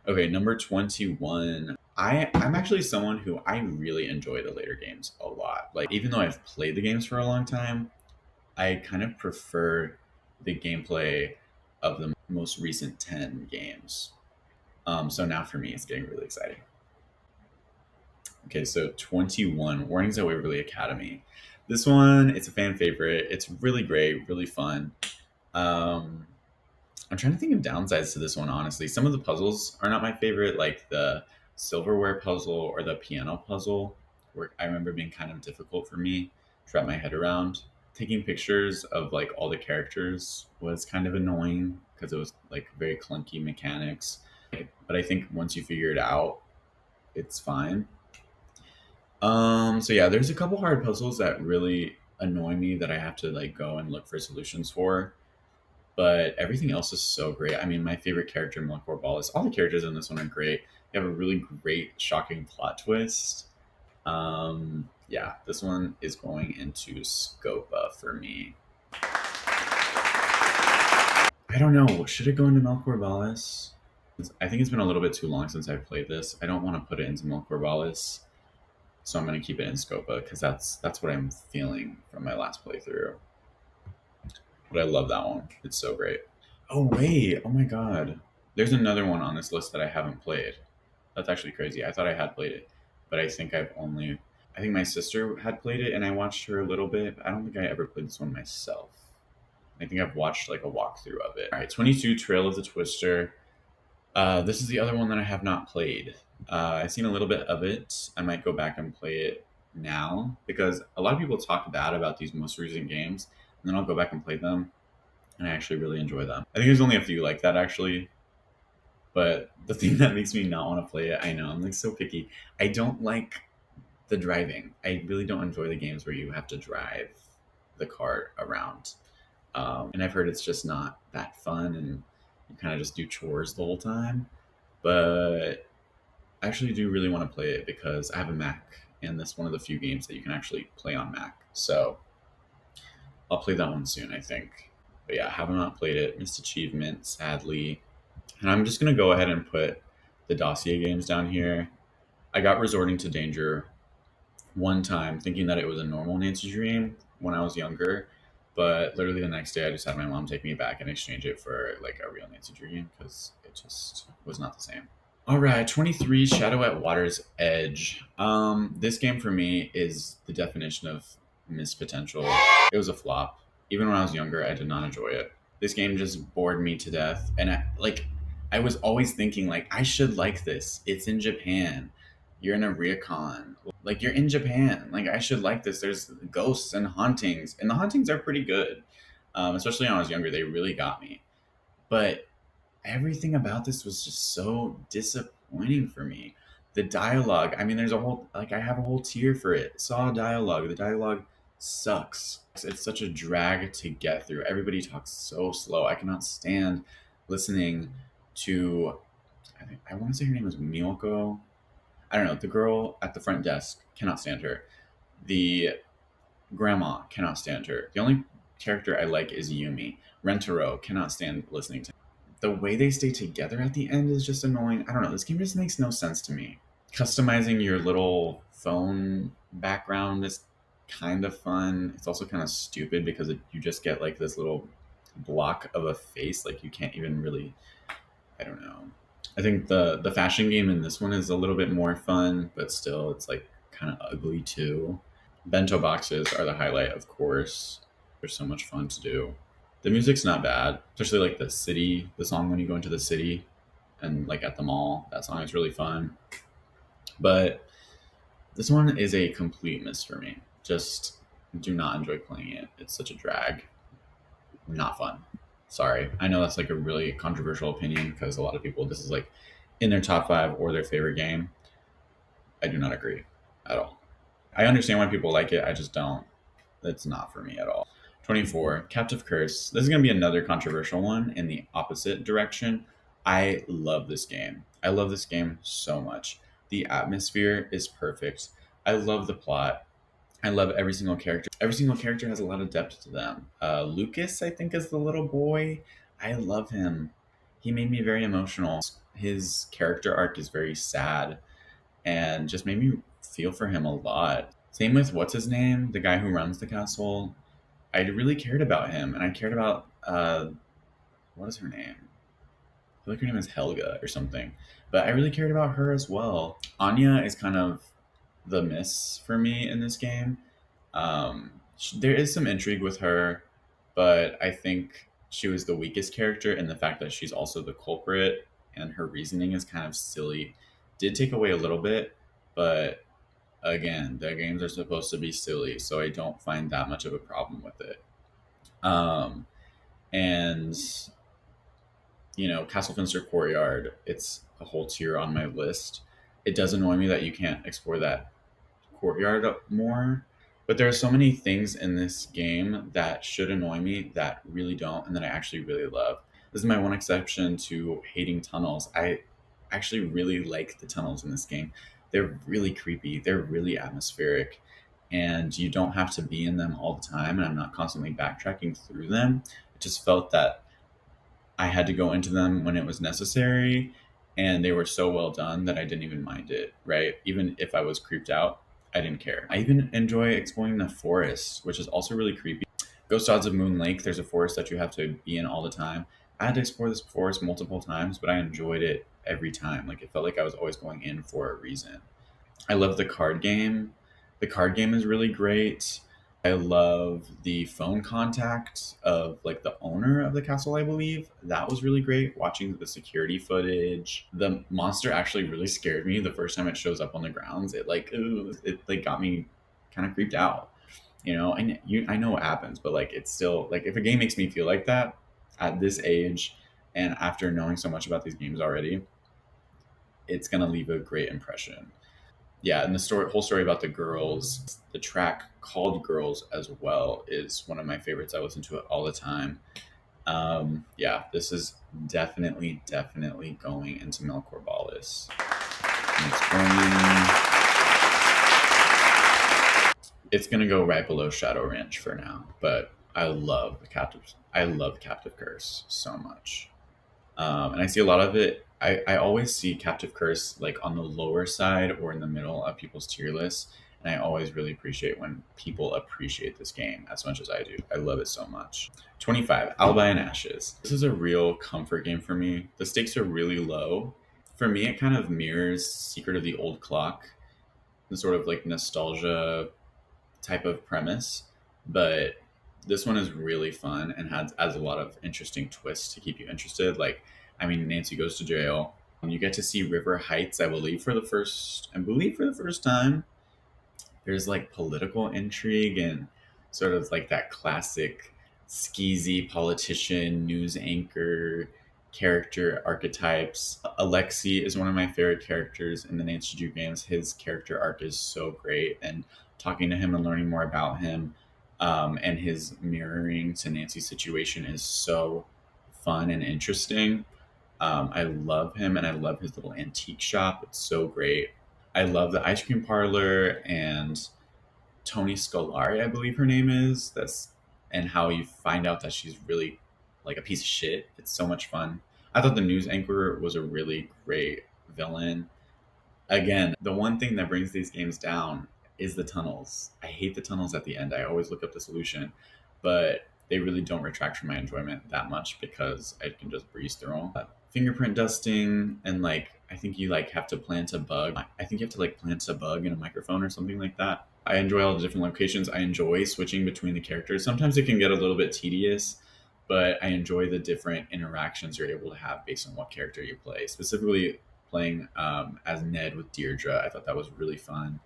Okay, number 21. I'm actually someone who I really enjoy the later games a lot. Like even though I've played the games for a long time, I kind of prefer the gameplay of the most recent 10 games. So now for me, it's getting really exciting. Okay, so 21, Warnings at Waverly Academy. This one, it's a fan favorite. It's really great, really fun. Um, I'm trying to think of downsides to this one, honestly. Some of the puzzles are not my favorite, like the silverware puzzle or the piano puzzle, where I remember being kind of difficult for me to wrap my head around. Taking pictures of like all the characters was kind of annoying because it was like very clunky mechanics. But I think once you figure it out, it's fine. So yeah, there's a couple hard puzzles that really annoy me that I have to like go and look for solutions for. But everything else is so great. I mean, my favorite character, Melkor Ballas. All the characters in this one are great. They have a really great, shocking plot twist. Yeah, this one is going into Scopa for me. I don't know. Should it go into Melkor Ballas? I think it's been a little bit too long since I've played this. I don't want to put it into Melkor Ballas, so I'm going to keep it in Scopa because that's what I'm feeling from my last playthrough. But I love that one. It's so great. Oh wait! Oh my god! There's another one on this list that I haven't played. That's actually crazy. I thought I had played it, but I think I've only. I think my sister had played it, and I watched her a little bit. I don't think I ever played this one myself. I think I've watched like a walkthrough of it. All right, 22 Trail of the Twister. This is the other one that I have not played. I've seen a little bit of it. I might go back and play it now because a lot of people talk bad about these most recent games, and then I'll go back and play them, and I actually really enjoy them. I think there's only a few like that actually, but the thing that makes me not want to play it, I know I'm like so picky. I don't like the driving. I really don't enjoy the games where you have to drive the cart around. And I've heard it's just not that fun and you kind of just do chores the whole time. But I actually do really want to play it because I have a Mac and that's one of the few games that you can actually play on Mac. So I'll play that one soon, I think. But yeah, I have not played it. Missed achievement, sadly. And I'm just going to go ahead and put the dossier games down here. I got Resorting to Danger one time thinking that it was a normal Nancy Dream when I was younger. But literally the next day, I just had my mom take me back and exchange it for like a real Nancy Dream because it just was not the same. All right, 23 Shadow at Water's Edge. This game for me is the definition of missed potential. It was a flop. Even when I was younger, I did not enjoy it. This game just bored me to death, and I was always thinking like I should like this. It's in Japan. You're in a ryokan. Like you're in Japan. Like I should like this. There's ghosts and hauntings, and the hauntings are pretty good. Especially when I was younger, they really got me. But everything about this was just so disappointing for me. The dialogue, I mean, there's a whole, like, I have a whole tier for it. Saw dialogue. The dialogue sucks. It's such a drag to get through. Everybody talks so slow. I cannot stand listening to, I want to say her name was Miyoko. I don't know. The girl at the front desk, cannot stand her. The grandma, cannot stand her. The only character I like is Yumi. Rentaro, cannot stand listening to the way they stay together at the end is just annoying. I don't know. This game just makes no sense to me. Customizing your little phone background is kind of fun. It's also kind of stupid because you just get like this little block of a face. Like you can't even really. I don't know. I think the fashion game in this one is a little bit more fun, but still it's like kind of ugly too. Bento boxes are the highlight, of course. They're so much fun to do. The music's not bad, especially like the song when you go into the city and like at the mall. That song is really fun. But this one is a complete miss for me. Just do not enjoy playing it. It's such a drag. Not fun. Sorry. I know that's like a really controversial opinion because a lot of people, this is like in their top five or their favorite game. I do not agree at all. I understand why people like it. I just don't. It's not for me at all. 24, Captive Curse. This is going to be another controversial one in the opposite direction. I love this game. I love this game so much. The atmosphere is perfect. I love the plot. I love every single character. Every single character has a lot of depth to them. Lucas, I think, is the little boy. I love him. He made me very emotional. His character arc is very sad and just made me feel for him a lot. Same with what's his name, the guy who runs the castle. I really cared about him, and I cared about what is her name? I feel like her name is Helga or something, but I really cared about her as well. Anya is kind of the miss for me in this game. There is some intrigue with her, but I think she was the weakest character in the fact that she's also the culprit, and her reasoning is kind of silly. Did take away a little bit, but again, the games are supposed to be silly, so I don't find that much of a problem with it. Um, and Castlefinster Courtyard, it's a whole tier on my list. It does annoy me that you can't explore that courtyard more. But there are so many things in this game that should annoy me that really don't, and that I actually really love. This is my one exception to hating tunnels. I actually really like the tunnels in this game. They're really creepy, they're really atmospheric, and you don't have to be in them all the time, and I'm not constantly backtracking through them. It just felt that I had to go into them when it was necessary, and they were so well done that I didn't even mind it, right? Even if I was creeped out, I didn't care. I even enjoy exploring the forest, which is also really creepy. Ghost Gods of Moon Lake, there's a forest that you have to be in all the time. I had to explore this forest multiple times, but I enjoyed it every time. Like, it felt like I was always going in for a reason. I love the card game. The card game is really great. I love the phone contact of like the owner of the castle, I believe. That was really great. Watching the security footage. The monster actually really scared me the first time it shows up on the grounds. It like ooh, it like got me kind of creeped out. You know, and I know what happens, but like it's still like if a game makes me feel like that at this age and after knowing so much about these games already, it's gonna leave a great impression. Yeah, and the whole story about the girls, the track called "Girls" as well, is one of my favorites. I listen to it all the time. Yeah, this is definitely going into Melcorbalis. And it's gonna go right below Shadow Ranch for now, but I love Captive Curse so much. And I see a lot of it. I always see Captive Curse like on the lower side or in the middle of people's tier lists, and I always really appreciate when people appreciate this game as much as I do. I love it so much. 25, Alibi and Ashes. This is a real comfort game for me. The stakes are really low. For me, it kind of mirrors Secret of the Old Clock, the sort of like nostalgia type of premise, but this one is really fun and has a lot of interesting twists to keep you interested. Like, I mean, Nancy goes to jail. You get to see River Heights, I believe for the first time. There's like political intrigue and sort of like that classic skeezy politician, news anchor character archetypes. Alexi is one of my favorite characters in the Nancy Drew games. His character arc is so great, and talking to him and learning more about him, and his mirroring to Nancy's situation is so fun and interesting. I love him, and I love his little antique shop. It's so great. I love the ice cream parlor and Tony Scolari, I believe her name is. That's and how you find out that she's really like a piece of shit. It's so much fun. I thought the news anchor was a really great villain. Again, the one thing that brings these games down is the tunnels. I hate the tunnels at the end. I always look up the solution, but they really don't retract from my enjoyment that much because I can just breeze through them. Fingerprint dusting and like I think you like have to plant a bug. I think you have to like plant a bug in a microphone or something like that. I enjoy all the different locations. I enjoy switching between the characters. Sometimes it can get a little bit tedious, but I enjoy the different interactions you're able to have based on what character you play. Specifically, playing as Ned with Deirdre, I thought that was really fun.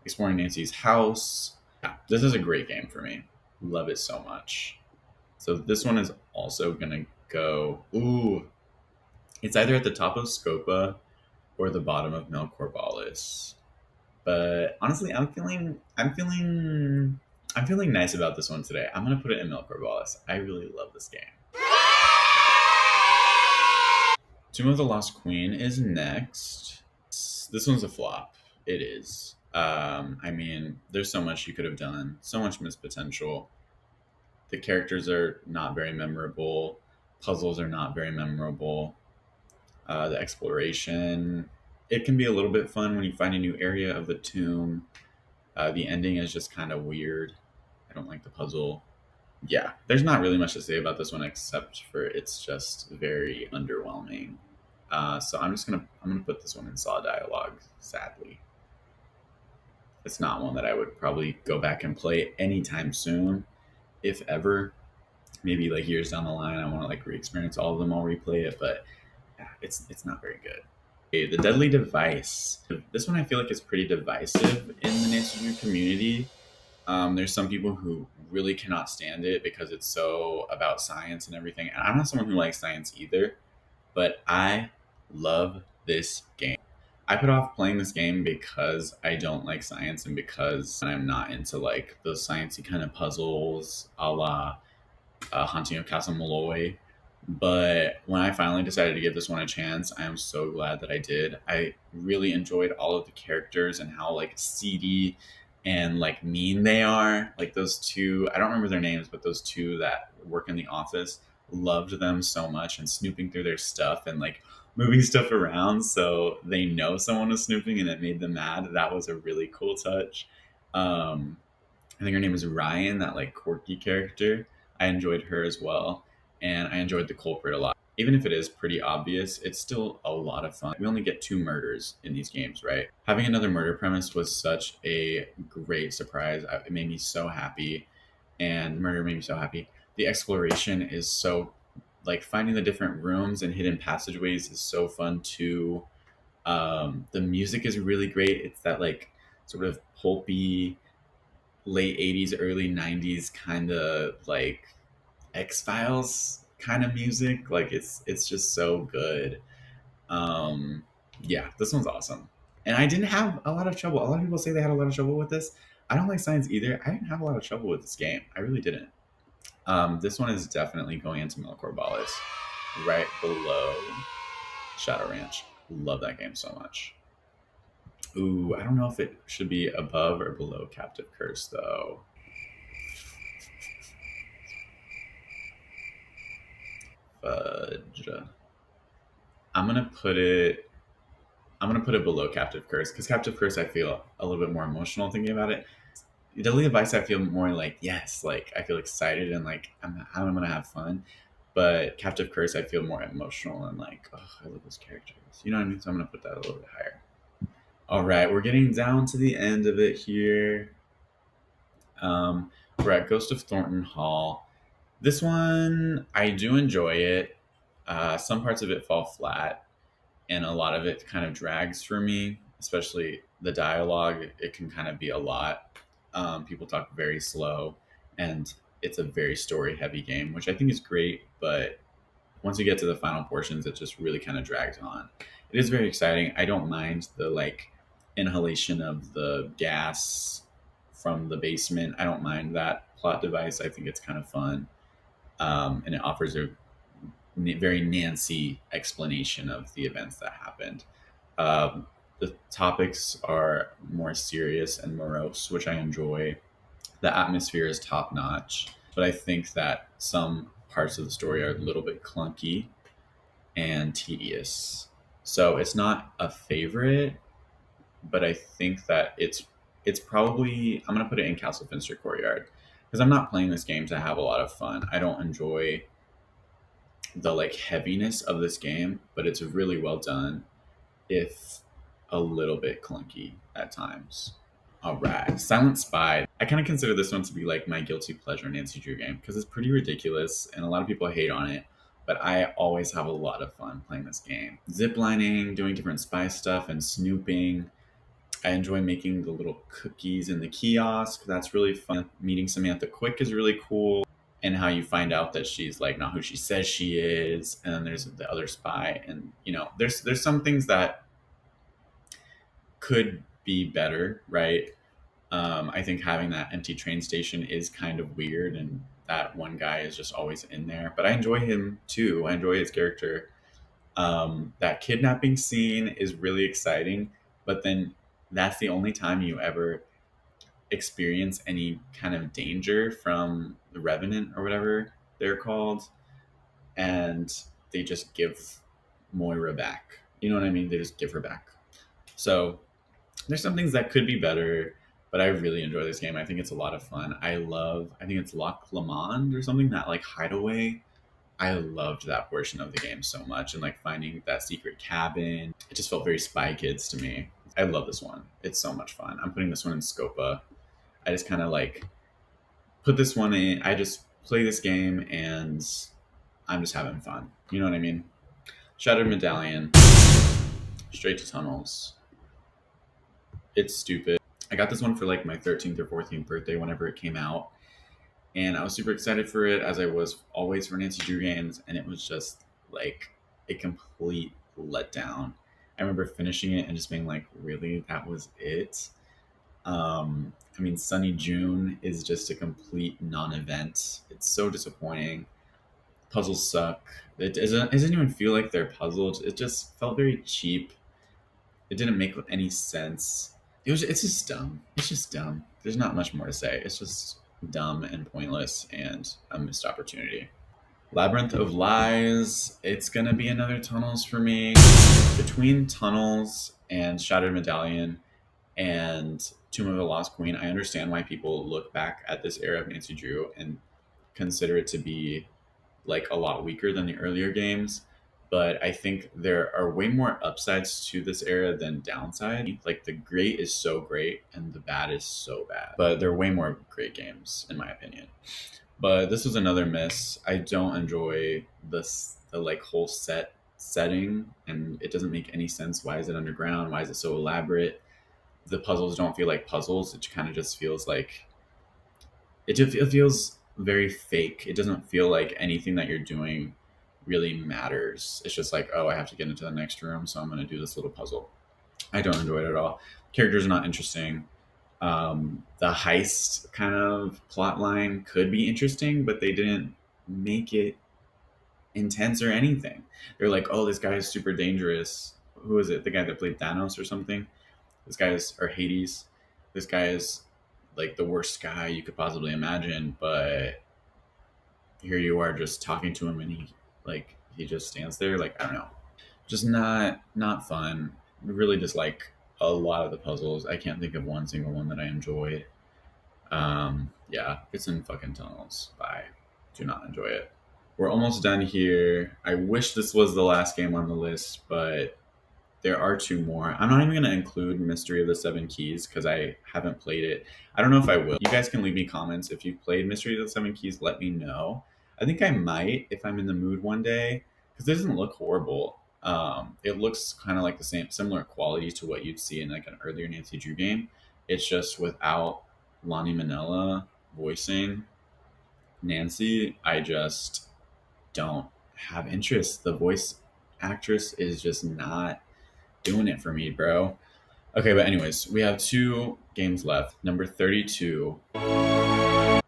Exploring Nancy's house. Yeah, this is a great game for me. Love it so much. So this one is also gonna go. Ooh, it's either at the top of Scopa or the bottom of Melcorbalis. But honestly, I'm feeling nice about this one today. I'm gonna put it in Melcorbalis. I really love this game. Tomb of the Lost Queen is next. This one's a flop. It is. I mean, there's so much you could have done, so much missed potential. The characters are not very memorable. Puzzles are not very memorable. The exploration, it can be a little bit fun when you find a new area of the tomb. The ending is just kind of weird. I don't like the puzzle. Yeah, there's not really much to say about this one except for it's just very underwhelming. So I'm gonna put this one in Saw Dialogue. Sadly, it's not one that I would probably go back and play anytime soon, if ever. Maybe like years down the line, I want to like re-experience all of them. I'll replay it, but yeah, it's not very good. Okay, the Deadly Device. This one I feel like is pretty divisive in the Nancy Drew community. There's some people who really cannot stand it because it's so about science and everything. And I'm not someone who likes science either, but I love this game. I put off playing this game because I don't like science and because I'm not into like those sciencey kind of puzzles a la Haunting of Castle Malloy. But when I finally decided to give this one a chance, I am so glad that I did. I really enjoyed all of the characters and how like seedy and like mean they are. Like those two, I don't remember their names, but those two that work in the office, loved them so much and snooping through their stuff and like moving stuff around so they know someone was snooping and it made them mad. That was a really cool touch. Um, I think her name is Ryan, that like quirky character. I enjoyed her as well, and I enjoyed the culprit a lot. Even if it is pretty obvious, it's still a lot of fun. We only get two murders in these games, right? Having another murder premise was such a great surprise. It made me so happy, and murder made me so happy. The exploration is so like finding the different rooms and hidden passageways is so fun too. The music is really great. It's that like sort of pulpy late 80s early 90s kind of like X-Files kind of music. Like it's just so good. um yeah, this one's awesome, and I didn't have a lot of trouble. A lot of people say they had a lot of trouble with this. I don't like science either. I didn't have a lot of trouble with this game. I really didn't. This one is definitely going into Melcorbalis, right below Shadow Ranch. Love that game so much. Ooh, I don't know if it should be above or below Captive Curse though. Fudge. I'm gonna put it. I'm gonna put it below Captive Curse because Captive Curse I feel a little bit more emotional thinking about it. Deadly Advice I feel more like yes, like I feel excited and like I'm gonna have fun. But Captive Curse I feel more emotional and like oh I love those characters. You know what I mean? So I'm gonna put that a little bit higher. All right, we're getting down to the end of it here. We're at Ghost of Thornton Hall. This one I do enjoy it. Some parts of it fall flat and a lot of it kind of drags for me, especially the dialogue. It can kind of be a lot. People talk very slow, and it's a very story heavy game, which I think is great. But once you get to the final portions, it just really kind of drags on. It is very exciting. I don't mind the like inhalation of the gas from the basement. I don't mind that plot device. I think it's kind of fun, and it offers a very Nancy explanation of the events that happened. The topics are more serious and morose, which I enjoy. The atmosphere is top notch, but I think that some parts of the story are a little bit clunky and tedious. So it's not a favorite, but I think that it's probably I'm gonna put it in Castle Finster Courtyard because I'm not playing this game to have a lot of fun. I don't enjoy the like heaviness of this game, but it's really well done, if a little bit clunky at times. All right, Silent Spy. I kind of consider this one to be like my guilty pleasure Nancy Drew game because it's pretty ridiculous and a lot of people hate on it, but I always have a lot of fun playing this game. Ziplining, doing different spy stuff, and snooping. I enjoy making the little cookies in the kiosk. That's really fun. Meeting Samantha Quick is really cool. And how you find out that she's like not who she says she is, and then there's the other spy, and you know, there's some things that could be better, right? I think having that empty train station is kind of weird, and that one guy is just always in there. But I enjoy him too. I enjoy his character. That kidnapping scene is really exciting, but then that's the only time you ever experience any kind of danger from the Revenant or whatever they're called, and they just give Moira back. You know what I mean? They just give her back. So there's some things that could be better, but I really enjoy this game. I think it's a lot of fun. I think it's Loch Lomond or something, that like hideaway. I loved that portion of the game so much, and like finding that secret cabin. It just felt very Spy Kids to me. I love this one. It's so much fun. I'm putting this one in Scopa. I just kind of like put this one in. I just play this game and I'm just having fun. You know what I mean? Shattered Medallion, Straight to Tunnels. It's stupid. I got this one for like my 13th or 14th birthday whenever it came out. And I was super excited for it, as I was always for Nancy Drew games. And it was just like a complete letdown. I remember finishing it and just being like, really, that was it. I mean, Sunny June is just a complete non-event. It's so disappointing. Puzzles suck. It doesn't even feel like they're puzzled. It just felt very cheap. It didn't make any sense. It's just dumb. It's just dumb. There's not much more to say. It's just dumb and pointless and a missed opportunity. Labyrinth of Lies. It's gonna be another Tunnels for me. Between Tunnels and Shattered Medallion and Tomb of the Lost Queen, I understand why people look back at this era of Nancy Drew and consider it to be like a lot weaker than the earlier games. But I think there are way more upsides to this era than downside. Like the great is so great and the bad is so bad. But there are way more great games in my opinion. But this was another miss. I don't enjoy the like whole setting and it doesn't make any sense. Why is it underground? Why is it so elaborate? The puzzles don't feel like puzzles. It kind of just feels like it feels very fake. It doesn't feel like anything that you're doing really matters. It's just like, oh, I have to get into the next room, so I'm going to do this little puzzle. I don't enjoy it at all. Characters are not interesting. The heist kind of plot line could be interesting, but they didn't make it intense or anything. They're like, oh, this guy is super dangerous. Who is it? The guy that played Thanos or something? This guy is, or Hades. This guy is like the worst guy you could possibly imagine, but here you are just talking to him and he just stands there. Like, I don't know. Just not fun. Really dislike a lot of the puzzles. I can't think of one single one that I enjoyed. Yeah, it's in fucking Tunnels. I do not enjoy it. We're almost done here. I wish this was the last game on the list, but there are two more. I'm not even going to include Mystery of the Seven Keys because I haven't played it. I don't know if I will. You guys can leave me comments. If you've played Mystery of the Seven Keys, let me know. I think I might if I'm in the mood one day because it doesn't look horrible. It looks kind of like the same, similar quality to what you'd see in like an earlier Nancy Drew game. It's just without Lonnie Manella voicing Nancy. I just don't have interest. The voice actress is just not doing it for me, bro. Okay, but anyways, we have two games left. Number 32.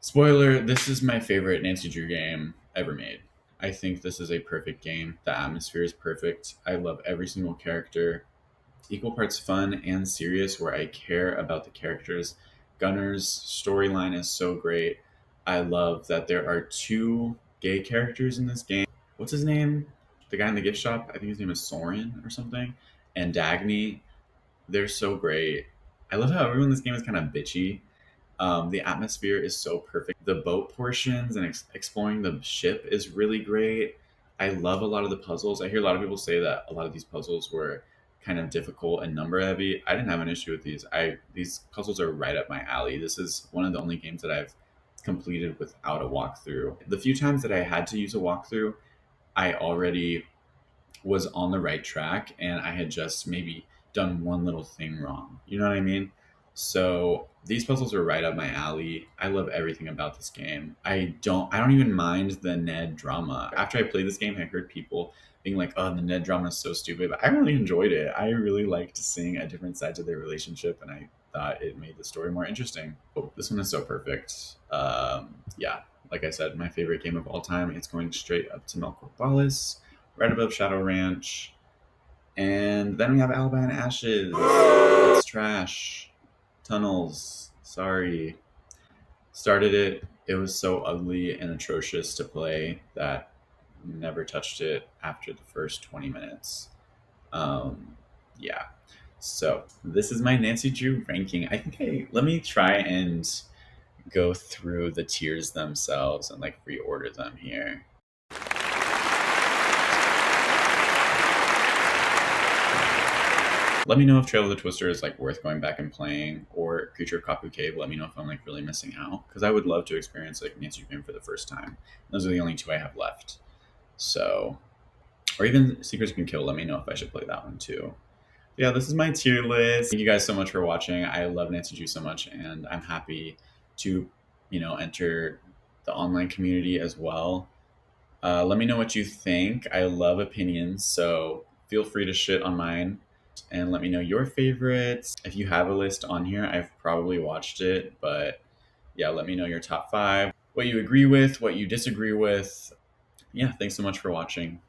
Spoiler, this is my favorite Nancy Drew game ever made. I think this is a perfect game. The atmosphere is perfect. I love every single character. Equal parts fun and serious, where I care about the characters. Gunner's storyline is so great. I love that there are two gay characters in this game. What's his name? The guy in the gift shop? I think his name is Soren or something. And Dagny. They're so great. I love how everyone in this game is kind of bitchy. The atmosphere is so perfect. The boat portions and exploring the ship is really great. I love a lot of the puzzles. I hear a lot of people say that a lot of these puzzles were kind of difficult and number heavy. I didn't have an issue with these. These puzzles are right up my alley. This is one of the only games that I've completed without a walkthrough. The few times that I had to use a walkthrough, I already was on the right track and I had just maybe done one little thing wrong. You know what I mean? So these puzzles are right up my alley. I love everything about this game. I don't even mind the Ned drama. After I played this game, I heard people being like, "Oh, the Ned drama is so stupid," but I really enjoyed it. I really liked seeing a different side to their relationship, and I thought it made the story more interesting. Oh, this one is so perfect. Yeah, like I said, my favorite game of all time. It's going straight up to Melkor Balis, right above Shadow Ranch, and then we have Alabama Ashes. It's trash. Tunnels. Sorry. Started it. It was so ugly and atrocious to play that never touched it after the first 20 minutes. Yeah. So this is my Nancy Drew ranking. Let me try and go through the tiers themselves and like reorder them here. Let me know if Trail of the Twister is like worth going back and playing, or Creature of Kapu Cave. Let me know if I'm like really missing out because I would love to experience like Nancy Drew for the first time. Those are the only two I have left. So, or even Secrets Can Kill. Let me know if I should play that one too. Yeah, this is my tier list. Thank you guys so much for watching. I love Nancy Drew so much, and I'm happy to, enter the online community as well. Let me know what you think. I love opinions, so feel free to shit on mine. and let me know your favorites. If you have a list on here, I've probably watched it, but yeah, let me know your top 5, what you agree with, what you disagree with. Yeah, thanks so much for watching.